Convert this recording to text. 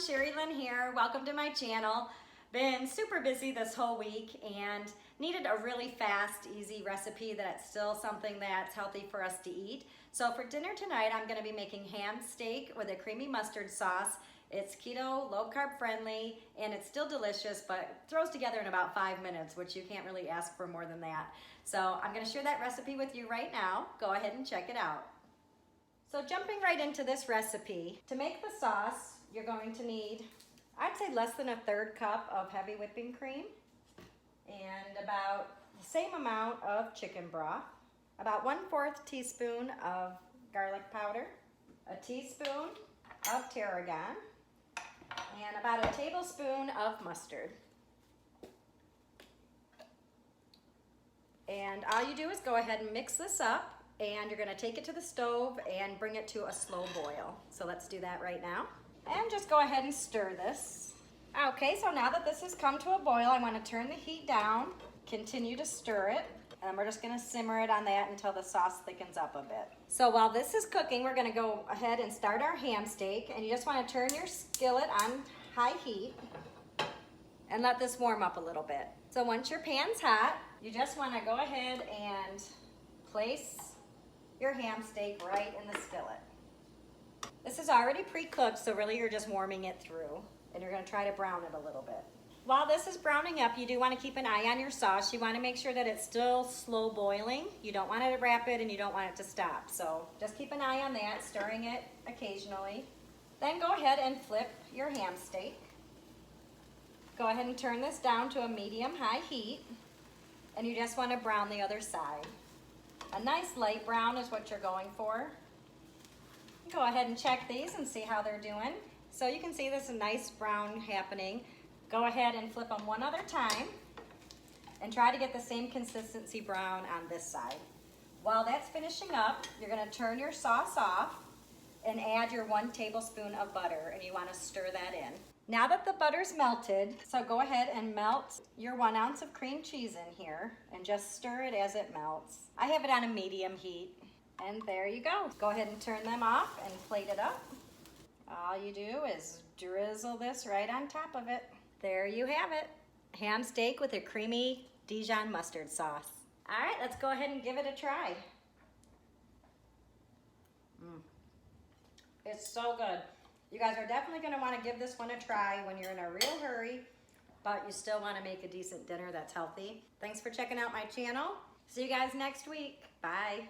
Sherry Lynn here. Welcome to my channel. Been super busy this whole week and needed a really fast, easy recipe that's still something that's healthy for us to eat. So for dinner tonight, I'm gonna be making ham steak with a creamy mustard sauce. It's keto, low carb friendly, and it's still delicious, but throws together in about 5 minutes, which you can't really ask for more than that. So I'm gonna share that recipe with you right now. Go ahead and check it out. So jumping right into this recipe, to make the sauce, you're going to need, I'd say less than a third cup of heavy whipping cream and about the same amount of chicken broth, about 1/4 teaspoon of garlic powder, a teaspoon of tarragon, and about a tablespoon of mustard. And all you do is go ahead and mix this up, and you're gonna take it to the stove and bring it to a slow boil. So let's do that right now. And just go ahead and stir this. Okay, so now that this has come to a boil, I wanna turn the heat down, continue to stir it, and we're just gonna simmer it on that until the sauce thickens up a bit. So while this is cooking, we're gonna go ahead and start our ham steak, and you just wanna turn your skillet on high heat and let this warm up a little bit. So once your pan's hot, you just wanna go ahead and place your ham steak right in the skillet. This is already pre-cooked, so really you're just warming it through, and you're gonna try to brown it a little bit. While this is browning up, you do wanna keep an eye on your sauce. You wanna make sure that it's still slow boiling. You don't want it to wrap it, and you don't want it to stop. So just keep an eye on that, stirring it occasionally. Then go ahead and flip your ham steak. Go ahead and turn this down to a medium-high heat, and you just wanna brown the other side. A nice light brown is what you're going for. Go ahead and check these and see how they're doing. So you can see this nice brown happening. Go ahead and flip them one other time and try to get the same consistency brown on this side. While that's finishing up, you're gonna turn your sauce off and add your 1 tablespoon of butter, and you wanna stir that in. Now that the butter's melted, so go ahead and melt your 1 ounce of cream cheese in here and just stir it as it melts. I have it on a medium heat. And there you go. Go ahead and turn them off and plate it up. All you do is drizzle this right on top of it. There you have it. Ham steak with a creamy Dijon mustard sauce. All right, let's go ahead and give it a try. It's so good. You guys are definitely gonna wanna give this one a try when you're in a real hurry, but you still wanna make a decent dinner that's healthy. Thanks for checking out my channel. See you guys next week. Bye.